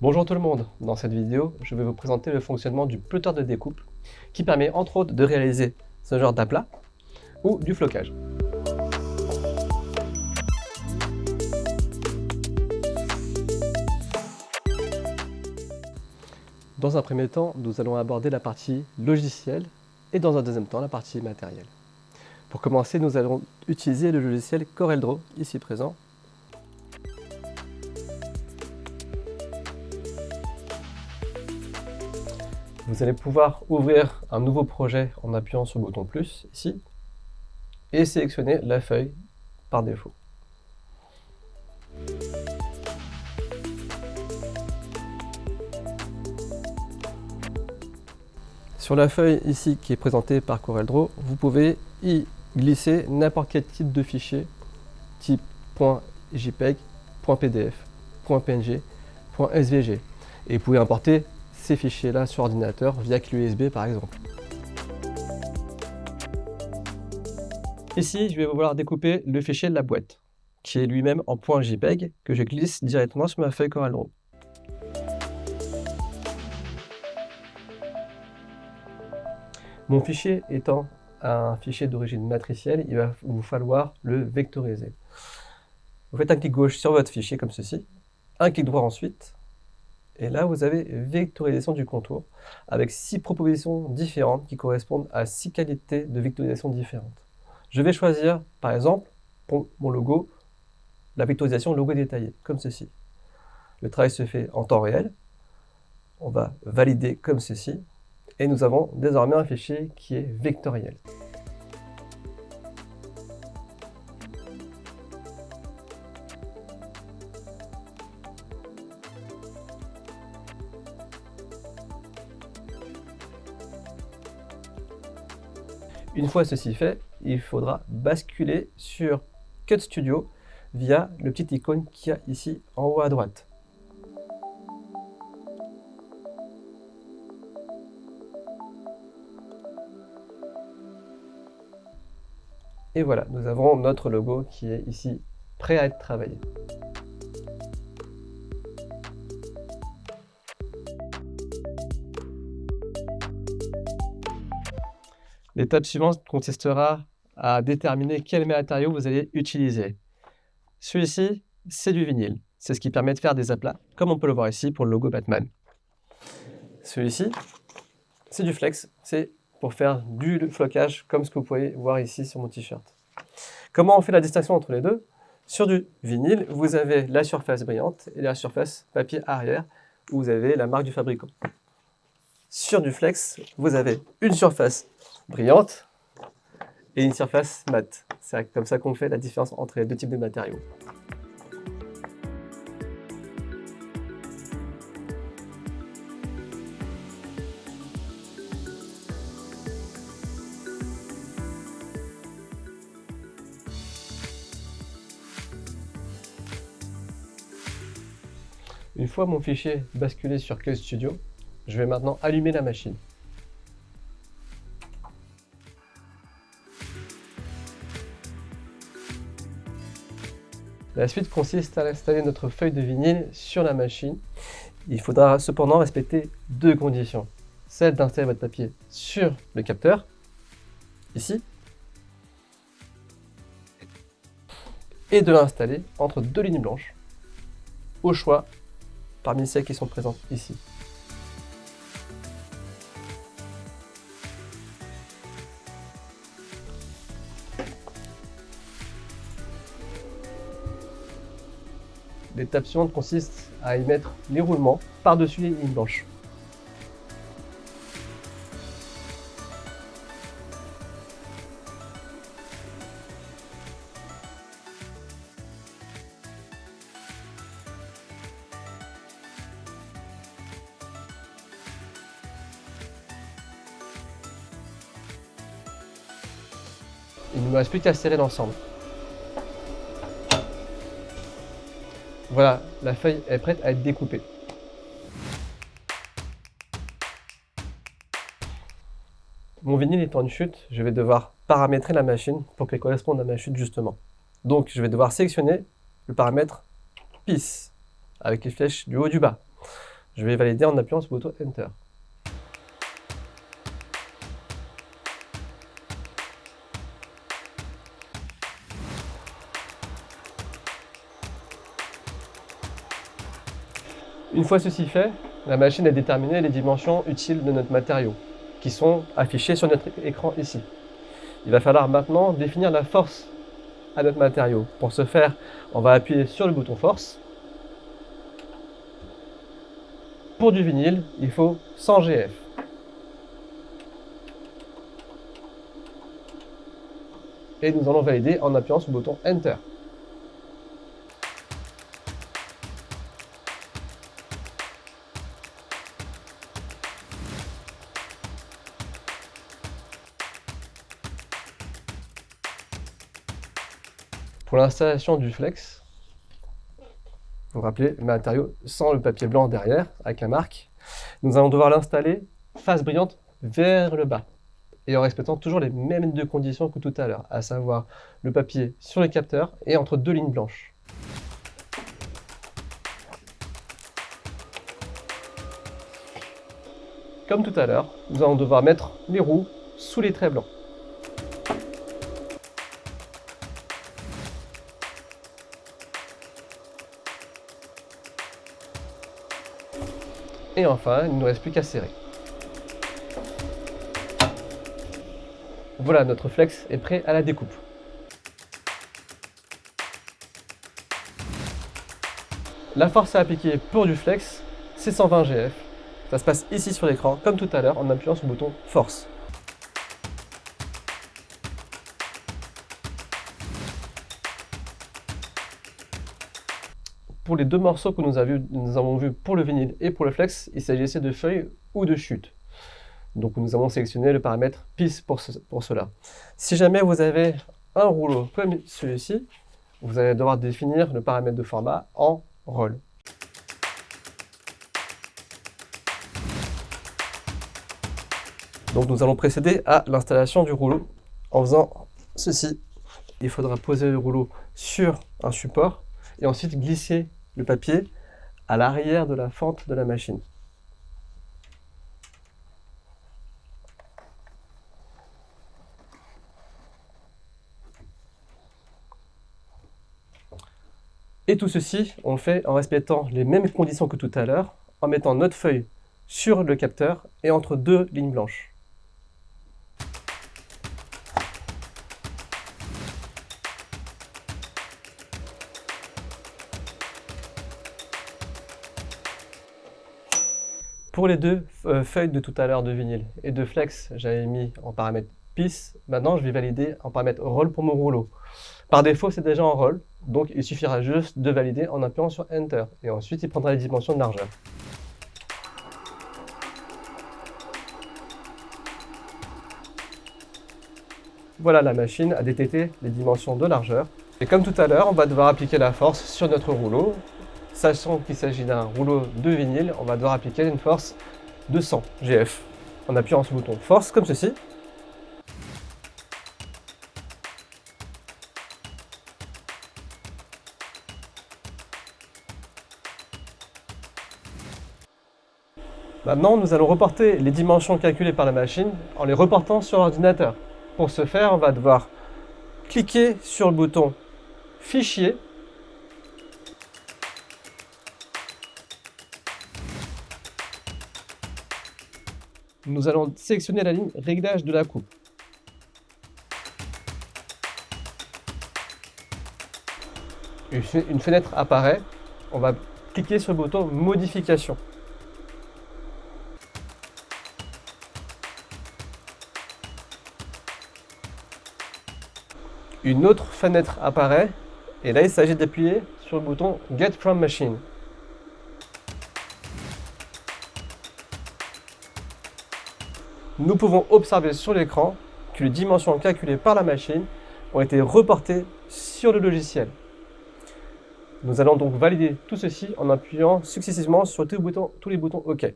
Bonjour tout le monde, dans cette vidéo, je vais vous présenter le fonctionnement du plotter de découpe qui permet entre autres de réaliser ce genre d'aplat ou du flocage. Dans un premier temps, nous allons aborder la partie logicielle et dans un deuxième temps la partie matérielle. Pour commencer, nous allons utiliser le logiciel CorelDRAW ici présent. Vous allez pouvoir ouvrir un nouveau projet en appuyant sur le bouton plus ici et sélectionner la feuille par défaut. Sur la feuille ici qui est présentée par CorelDRAW, vous pouvez y glisser n'importe quel type de fichier, type .jpeg, .pdf, .png, .svg. Et vous pouvez importer ces fichiers-là sur ordinateur via clé USB par exemple. Ici, je vais vouloir découper le fichier de la boîte, qui est lui-même en .jpeg, que je glisse directement sur ma feuille CorelDRAW. Mon fichier étant un fichier d'origine matricielle, il va vous falloir le vectoriser. Vous faites un clic gauche sur votre fichier comme ceci, un clic droit ensuite, et là vous avez vectorisation du contour, avec 6 propositions différentes qui correspondent à 6 qualités de vectorisation différentes. Je vais choisir, par exemple, pour mon logo, la vectorisation logo détaillé, comme ceci. Le travail se fait en temps réel, on va valider comme ceci, et nous avons désormais un fichier qui est vectoriel. Une fois ceci fait, il faudra basculer sur Cut Studio via le petit icône qu'il y a ici en haut à droite. Et voilà, nous avons notre logo qui est ici prêt à être travaillé. L'étape suivante consistera à déterminer quel matériau vous allez utiliser. Celui-ci, c'est du vinyle. C'est ce qui permet de faire des aplats, comme on peut le voir ici pour le logo Batman. Celui-ci, c'est du flex. C'est pour faire du flocage, comme ce que vous pouvez voir ici sur mon t-shirt. Comment on fait la distinction entre les deux? Sur du vinyle, vous avez la surface brillante et la surface papier arrière, où vous avez la marque du fabricant. Sur du flex, vous avez une surface brillante et une surface mate. C'est comme ça qu'on fait la différence entre les deux types de matériaux. Une fois mon fichier basculé sur Cut Studio, je vais maintenant allumer la machine. La suite consiste à installer notre feuille de vinyle sur la machine. Il faudra cependant respecter deux conditions. Celle d'installer votre papier sur le capteur, ici, et de l'installer entre deux lignes blanches, au choix, parmi celles qui sont présentes ici. L'étape suivante consiste à y mettre les roulements par-dessus les lignes blanches. Il ne me reste plus qu'à serrer l'ensemble. Voilà, la feuille est prête à être découpée. Mon vinyle étant une chute, je vais devoir paramétrer la machine pour qu'elle corresponde à ma chute justement. Donc je vais devoir sélectionner le paramètre PIS avec les flèches du haut et du bas. Je vais valider en appuyant sur le bouton Enter. Une fois ceci fait, la machine a déterminé les dimensions utiles de notre matériau, qui sont affichées sur notre écran ici. Il va falloir maintenant définir la force à notre matériau. Pour ce faire, on va appuyer sur le bouton force. Pour du vinyle, il faut 100 GF. Et nous allons valider en appuyant sur le bouton Enter. Pour l'installation du flex, vous vous rappelez, le matériau sans le papier blanc derrière, avec la marque, nous allons devoir l'installer face brillante vers le bas, et en respectant toujours les mêmes deux conditions que tout à l'heure, à savoir le papier sur le capteur et entre deux lignes blanches. Comme tout à l'heure, nous allons devoir mettre les roues sous les traits blancs. Et enfin, il ne nous reste plus qu'à serrer. Voilà, notre flex est prêt à la découpe. La force à appliquer pour du flex, c'est 120 GF. Ça se passe ici sur l'écran, comme tout à l'heure, en appuyant sur le bouton force. Pour les deux morceaux que nous avons vus pour le vinyle et pour le flex, il s'agissait de feuilles ou de chutes. Donc nous avons sélectionné le paramètre PIS pour cela. Si jamais vous avez un rouleau comme celui-ci, vous allez devoir définir le paramètre de format en roll. Donc nous allons procéder à l'installation du rouleau en faisant ceci. Il faudra poser le rouleau sur un support et ensuite glisser le papier à l'arrière de la fente de la machine. Et tout ceci, on le fait en respectant les mêmes conditions que tout à l'heure, en mettant notre feuille sur le capteur et entre deux lignes blanches. Pour les deux feuilles de tout à l'heure de vinyle et de flex, j'avais mis en paramètre PIS. Maintenant, je vais valider en paramètre roll pour mon rouleau. Par défaut, c'est déjà en roll, donc il suffira juste de valider en appuyant sur Enter. Et ensuite, il prendra les dimensions de largeur. Voilà, la machine a détecté les dimensions de largeur. Et comme tout à l'heure, on va devoir appliquer la force sur notre rouleau. Sachant qu'il s'agit d'un rouleau de vinyle, on va devoir appliquer une force de 100 GF en appuyant sur le bouton force comme ceci. Maintenant, nous allons reporter les dimensions calculées par la machine en les reportant sur l'ordinateur. Pour ce faire, on va devoir cliquer sur le bouton Fichier. Nous allons sélectionner la ligne Réglage de la coupe. Une fenêtre apparaît. On va cliquer sur le bouton Modification. Une autre fenêtre apparaît. Et là, il s'agit d'appuyer sur le bouton Get from Machine. Nous pouvons observer sur l'écran que les dimensions calculées par la machine ont été reportées sur le logiciel. Nous allons donc valider tout ceci en appuyant successivement sur tous les boutons OK.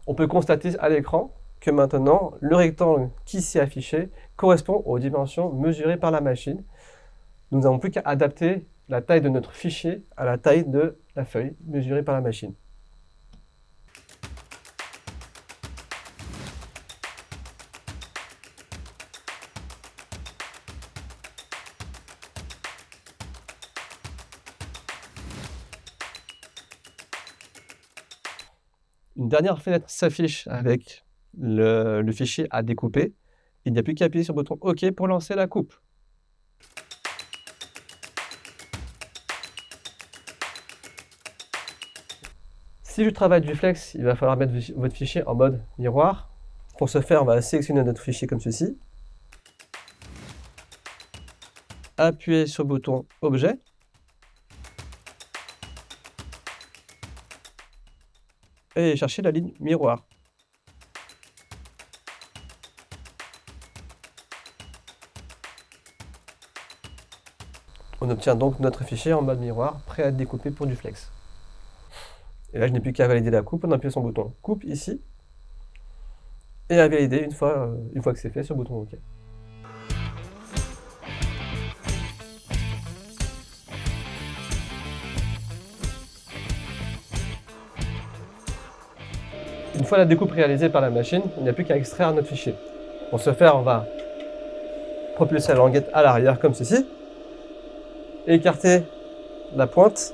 On peut constater à l'écran que maintenant, le rectangle qui s'est affiché correspond aux dimensions mesurées par la machine. Nous n'avons plus qu'à adapter la taille de notre fichier à la taille de la feuille mesurée par la machine. Une dernière fenêtre s'affiche avec le fichier à découper. Il n'y a plus qu'à appuyer sur le bouton OK pour lancer la coupe. Si je travaille du flex, il va falloir mettre votre fichier en mode miroir. Pour ce faire, on va sélectionner notre fichier comme ceci. Appuyer sur le bouton Objet. Et chercher la ligne miroir. On obtient donc notre fichier en mode miroir, prêt à être découpé pour du flex. Et là, je n'ai plus qu'à valider la coupe en appuyant sur le bouton coupe ici, et à valider une fois que c'est fait sur le bouton OK. Une fois la découpe réalisée par la machine, il n'y a plus qu'à extraire notre fichier. Pour ce faire, on va propulser la languette à l'arrière comme ceci, écarter la pointe,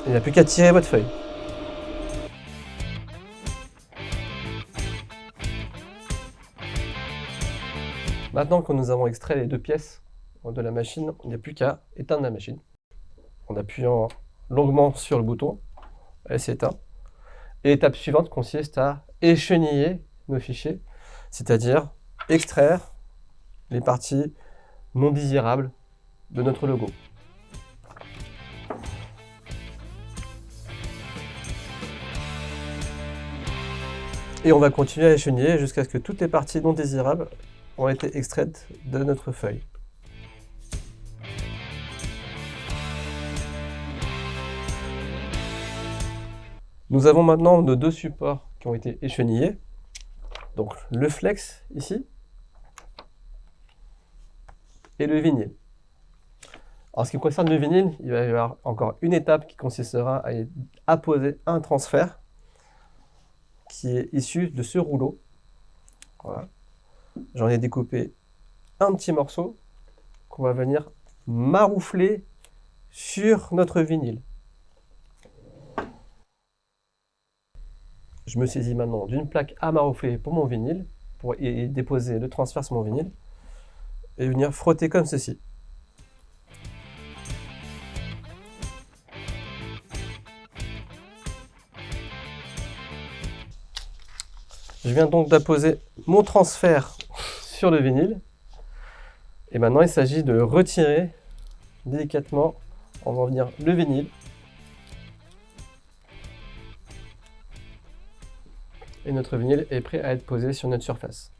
il n'y a plus qu'à tirer votre feuille. Maintenant que nous avons extrait les deux pièces de la machine, il n'y a plus qu'à éteindre la machine. En appuyant longuement sur le bouton, elle s'éteint. Et l'étape suivante consiste à écheniller nos fichiers, c'est-à-dire extraire les parties non désirables de notre logo. Et on va continuer à écheniller jusqu'à ce que toutes les parties non désirables ont été extraites de notre feuille. Nous avons maintenant nos deux supports qui ont été échenillés. Donc le flex ici et le vinyle. En ce qui concerne le vinyle, il va y avoir encore une étape qui consistera à apposer un transfert qui est issu de ce rouleau. Voilà. J'en ai découpé un petit morceau qu'on va venir maroufler sur notre vinyle. Je me saisis maintenant d'une plaque à maroufler pour mon vinyle, pour y déposer le transfert sur mon vinyle, et venir frotter comme ceci. Je viens donc d'apposer mon transfert sur le vinyle, et maintenant il s'agit de retirer délicatement en faisant venir le vinyle. Et notre vinyle est prêt à être posé sur notre surface.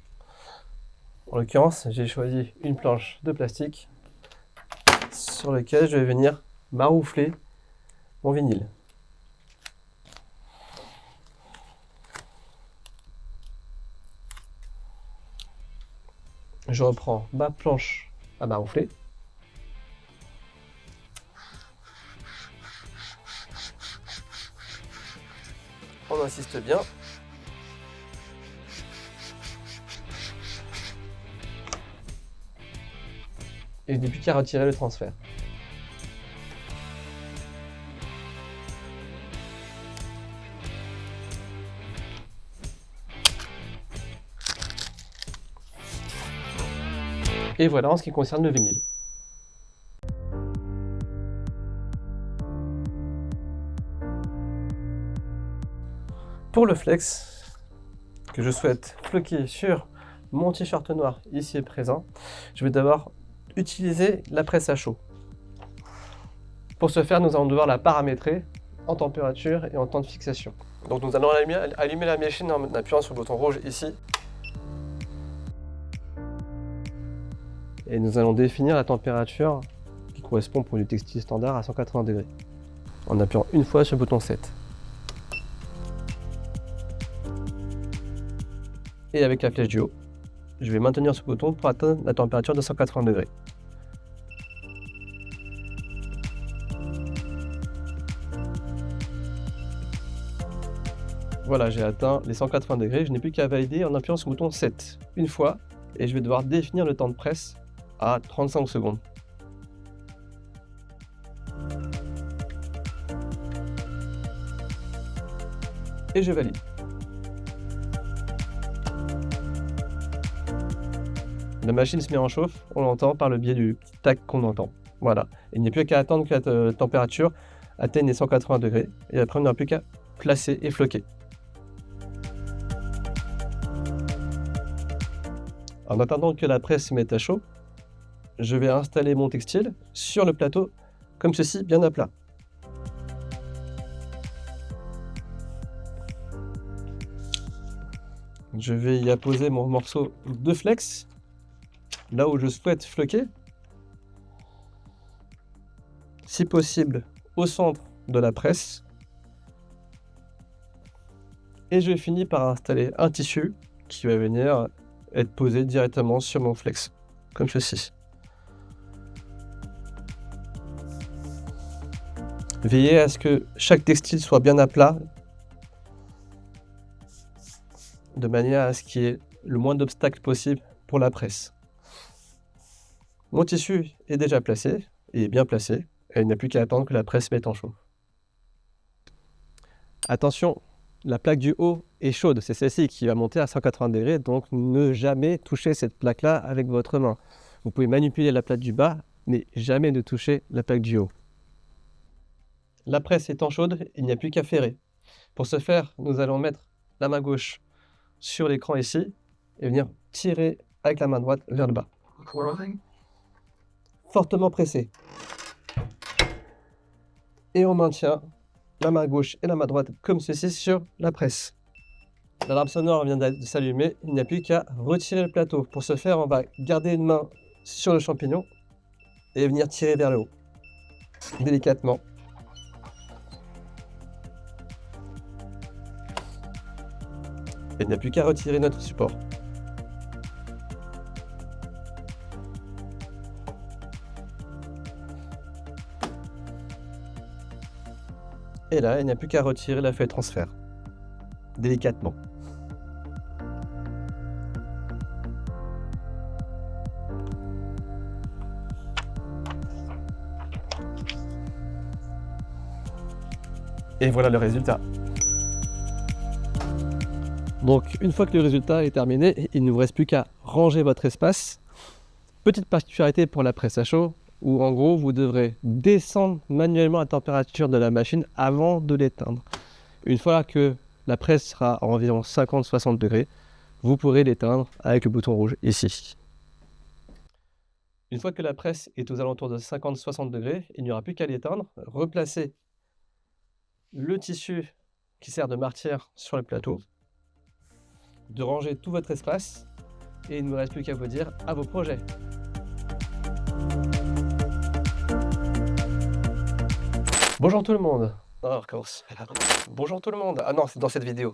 En l'occurrence, j'ai choisi une planche de plastique sur laquelle je vais venir maroufler mon vinyle. Je reprends ma planche à maroufler. On insiste bien. Et je n'ai plus qu'à retirer le transfert. Et voilà en ce qui concerne le vinyle. Pour le flex, que je souhaite floquer sur mon t-shirt noir ici présent, je vais d'abord utiliser la presse à chaud. Pour ce faire, nous allons devoir la paramétrer en température et en temps de fixation. Donc nous allons allumer la machine en appuyant sur le bouton rouge ici. Et nous allons définir la température qui correspond pour du textile standard à 180 degrés. En appuyant une fois sur le bouton 7. Et avec la flèche du haut, je vais maintenir ce bouton pour atteindre la température de 180 degrés. Voilà, j'ai atteint les 180 degrés, je n'ai plus qu'à valider en appuyant sur le bouton 7 une fois et je vais devoir définir le temps de presse à 35 secondes. Et je valide. La machine se met en chauffe, on l'entend par le biais du petit tac qu'on entend. Voilà, il n'y a plus qu'à attendre que la température atteigne les 180 degrés et après on n'a plus qu'à placer et floquer. En attendant que la presse se mette à chaud, je vais installer mon textile sur le plateau comme ceci, bien à plat. Je vais y apposer mon morceau de flex, là où je souhaite floquer. Si possible, au centre de la presse. Et je finis par installer un tissu qui va venir être posé directement sur mon flex, comme ceci. Veillez à ce que chaque textile soit bien à plat, de manière à ce qu'il y ait le moins d'obstacles possible pour la presse. Mon tissu est déjà placé, et bien placé, et il n'y a plus qu'à attendre que la presse mette en chauffe. Attention, la plaque du haut est chaude, c'est celle-ci qui va monter à 180 degrés, donc ne jamais toucher cette plaque-là avec votre main. Vous pouvez manipuler la plaque du bas, mais jamais ne toucher la plaque du haut. La presse étant chaude, il n'y a plus qu'à ferrer. Pour ce faire, nous allons mettre la main gauche sur l'écran ici et venir tirer avec la main droite vers le bas. Fortement pressé. Et on maintient la main gauche et la main droite comme ceci sur la presse. L'alarme sonore vient de s'allumer, il n'y a plus qu'à retirer le plateau. Pour ce faire, on va garder une main sur le champignon et venir tirer vers le haut, délicatement. Et il n'y a plus qu'à retirer notre support. Et là, il n'y a plus qu'à retirer la feuille transfert, délicatement. Et voilà le résultat. Donc, une fois que le résultat est terminé, il ne vous reste plus qu'à ranger votre espace. Petite particularité pour la presse à chaud, où en gros, vous devrez descendre manuellement la température de la machine avant de l'éteindre. Une fois que la presse sera à environ 50-60 degrés, vous pourrez l'éteindre avec le bouton rouge ici. Une fois que la presse est aux alentours de 50-60 degrés, il n'y aura plus qu'à l'éteindre, replacer le tissu qui sert de martyr sur le plateau, de ranger tout votre espace et il ne me reste plus qu'à vous dire à vos projets. Bonjour tout le monde. Non, on recommence. Bonjour tout le monde. Ah non, c'est dans cette vidéo.